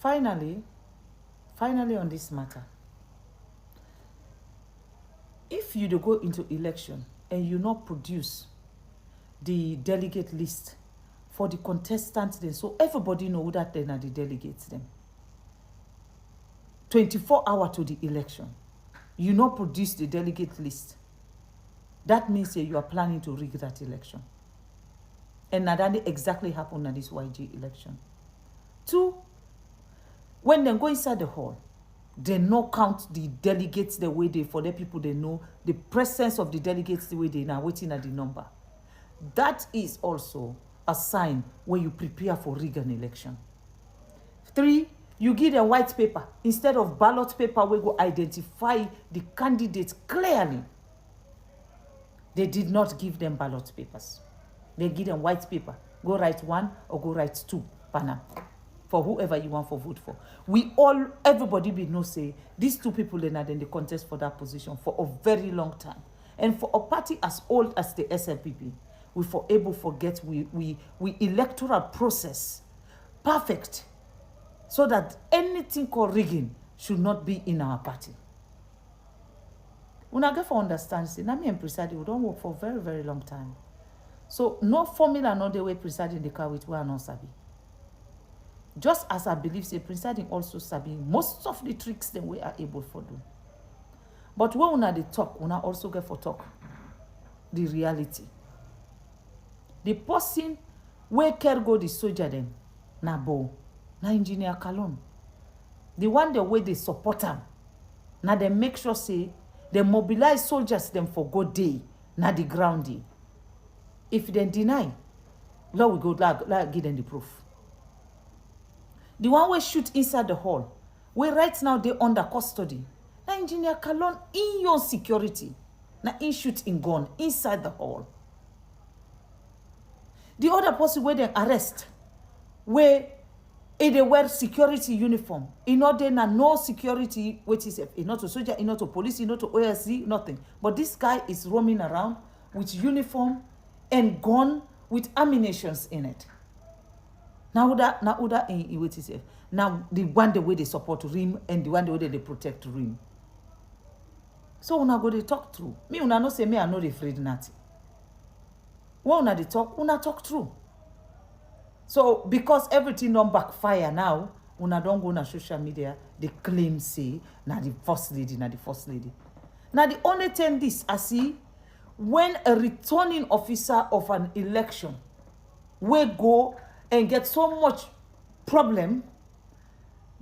Finally on this matter, if you do go into election and you not produce the delegate list for the contestants then, so everybody know that then are the delegates them. 24 hours to the election, you not produce the delegate list. That means you are planning to rig that election. And that exactly happened at this YG election. 2, when they go inside the hall, they no count the delegates the way they, for the people they know the presence of the delegates the way they now waiting at the number. That is also a sign when you prepare for rig an election. 3, you give them white paper instead of ballot paper where go identify the candidates clearly. They did not give them ballot papers. They give them white paper. Go write 1 or go write 2 panel for whoever you want for vote for. Everybody will know say these 2 people then are in the contest for that position for a very long time. And for a party as old as the SLPP, we forget we electoral process perfect so that anything called rigging should not be in our party. When I get for understand, say, Nami and Presiding, we don't work for a very, very long time. So no formula, no the way Presiding the car with where not sabi. Just as I believe, say Presiding also sabi most of the tricks that we are able to do. But when una the talk, una also get for talk the reality. The person where care go the soldier them, na bo, na engineer Kalon. The one the way they support them, na they make sure say they mobilize soldiers them for good day, na the ground day. If they deny, Lord we go like give them the proof. The one we shoot inside the hall, we right now they under custody. Na engineer Kalon in your security, na in shoot in gun inside the hall. The other person where they arrest, where they wear security uniform, in order na no security, which is not a soldier, not a police, not a OSC, nothing. But this guy is roaming around with uniform and gun with ammunitions in it. Now the one the way they support RIM and the one the way they protect RIM. So una go they talk through. Me una no say me I not afraid nothing. When una they talk, una talk through. So because everything don't backfire now, una don't go on social media, they claim say na the first lady. Now the only thing this I see when a returning officer of an election will go and get so much problem,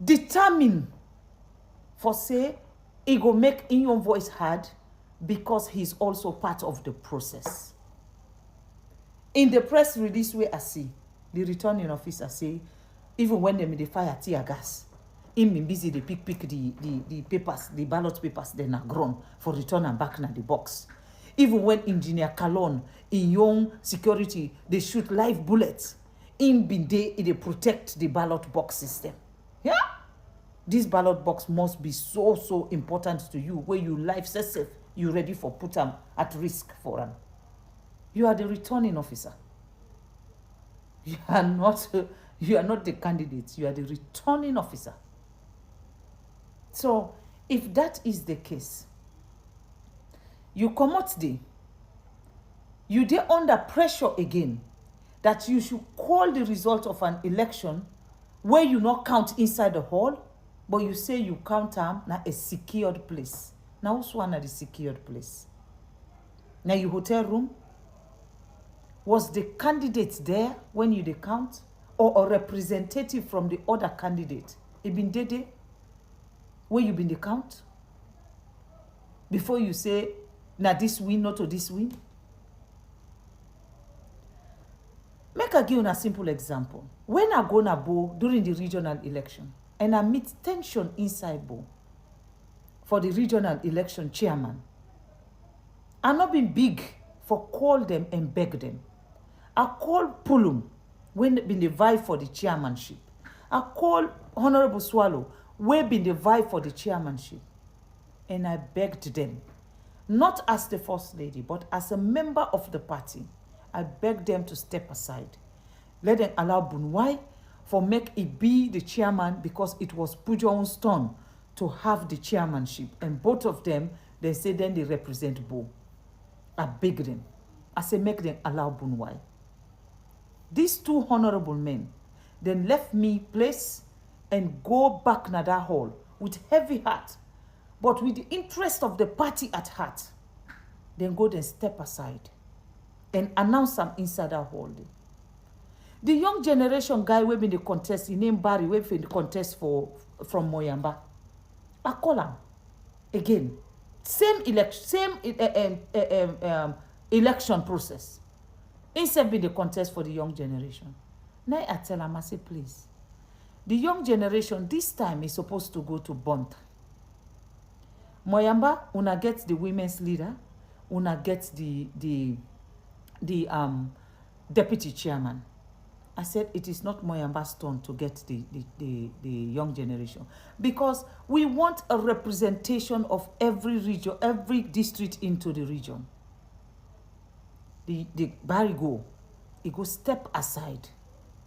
determine for say he go make in your voice heard because he's also part of the process. In the press release where I see the returning officer say, even when they fire tear gas, him been busy they pick the papers, the ballot papers, then are grown for return and back na the box. Even when engineer Kalon in young security, they shoot live bullets. In been they protect the ballot box system. Yeah? This ballot box must be so important to you, where you life safe, you ready for put them at risk for them. You are the returning officer. You are not the candidate, you are the returning officer. So if that is the case, you come out there, you dey under pressure again that you should call the result of an election where you not count inside the hall, but you say you count them na a secured place. Now who's one at the secured place? Now your hotel room? Was the candidate there when you dey count? Or a representative from the other candidate? It been there where you been the count? Before you say, na this win, not to this win? Make I give you a simple example. When I go na Bo during the regional election, and I meet tension inside Bo for the regional election chairman, I not been big for call them and beg them. I call Pulum when been the vie for the chairmanship. I call Honorable Swallow when been the vie for the chairmanship. And I begged them, not as the first lady, but as a member of the party, I begged them to step aside. Let them allow Bunwai, for make it be the chairman, because it was Pujon's turn to have the chairmanship. And both of them, they say then they represent Bo. I beg them. I say make them allow Bunwai. These two honorable men then left me place and go back na that hall with heavy heart, but with the interest of the party at heart. Then go then step aside and announce some inside that hall. The young generation guy we been the contest, he named Barry, we been the contest from Moyamba. I call him again. Same election process. Instead be the contest for the young generation. Now I tell him, I say, please, the young generation this time is supposed to go to Bont. Moyamba, una get the women's leader, una get the deputy chairman. I said it is not Moyamba's turn to get the young generation, because we want a representation of every region, every district into the region. The Barry he go step aside.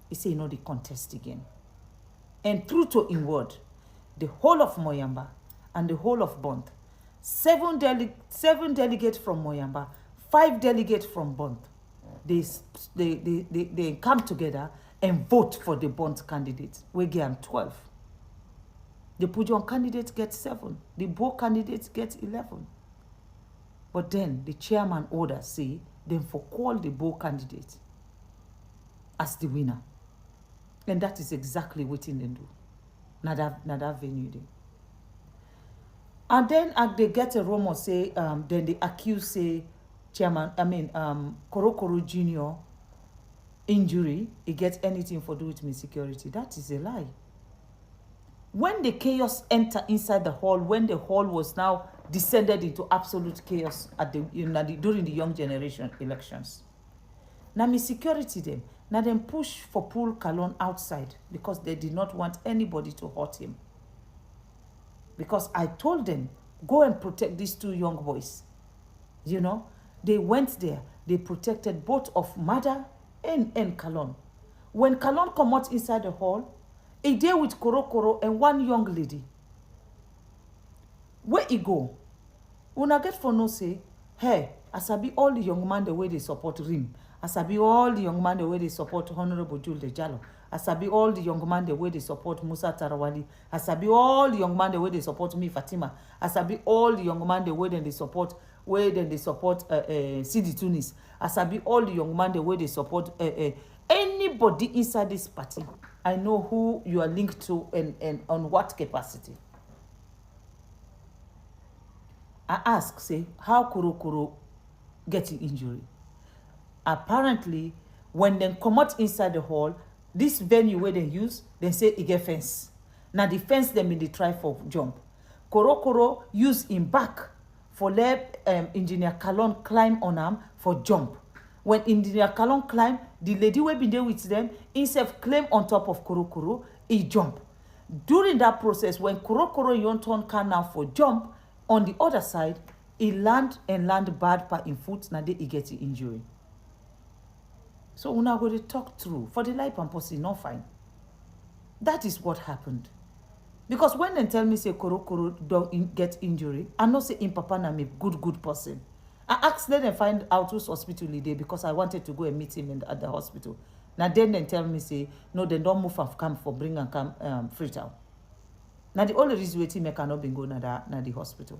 He say, the contest again. And true to in word, the whole of Moyamba and the whole of Bont, 7 delegates from Moyamba, 5 delegates from Bont, they come together and vote for the Bont candidate. We give them 12. The Pujon candidate gets 7. The Bo candidate gets 11. But then the chairman order say, then for call the Bo candidate as the winner. And that is exactly what they do. Not that venue there. And then they get a rumor say, then they accuse say, Korokoro Jr. injury, he gets anything for do with me security. That is a lie. When the chaos entered inside the hall, when the hall was now descended into absolute chaos during the young generation elections, now me security them. Now them push for Paul Kalon outside because they did not want anybody to hurt him. Because I told them, go and protect these 2 young boys. They went there. They protected both of Mada and Kalon. When Kalon come out inside the hall, he there with Korokoro and 1 young lady. Where he go? Una get for no say, hey, asabi all the young man the way they support Rim. Asabi all the young man the way they support Honorable Jules Jallo. Asabi all the young man the way they support Musa Tarawali. Asabi all the young man the way they support me Fatima. Asabi all the young man the way they support Sidi Tunis. Asabi all the young man the way they support anybody inside this party. I know who you are linked to and on what capacity. I ask, say, how Korokoro get an injury? Apparently, when they come out inside the hall, this venue where they use, they say it get fence. Now the fence them in the try for jump. Korokoro use him back for let Engineer Kalon climb on him for jump. When Engineer Kalon climb, the lady will be there with them, instead of climb on top of Korokoro, he jump. During that process, when Korokoro Yonton can now for jump, on the other side, he land bad part in foot, now he get the injury. So we're not going to talk through. For the life and pussy, not fine. That is what happened. Because when they tell me say Korokoro don't get injury, I know say in Papa na me good person. I asked them and find out whose hospital he did because I wanted to go and meet him at the hospital. Now then they tell me say, no, they don't move and come for bring and come Freetown. Now the only reason waiting me cannot be go na the hospital.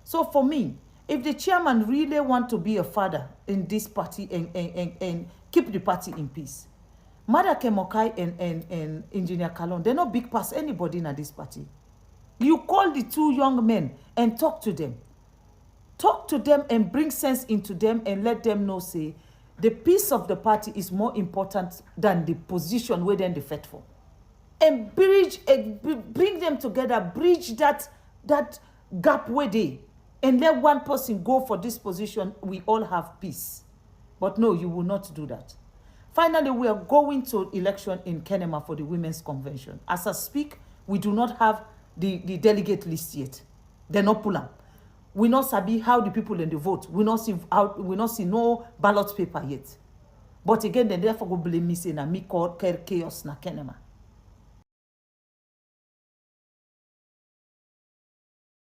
So for me, if the chairman really want to be a father in this party and keep the party in peace, Mada Kemokai and Engineer Kalon, they're not big past anybody in this party. You call the 2 young men and talk to them. Talk to them and bring sense into them and let them know, say, the peace of the party is more important than the position where then they fight for. And bring them together, bridge that gap where they, and let one person go for this position, we all have peace. But no, you will not do that. Finally, we are going to election in Kenema for the Women's Convention. As I speak, we do not have the delegate list yet. They're not pull up. We not sabi how the people in the vote. We not see no ballot paper yet. But again, they therefore go blame me, say, na me call chaos na kenema.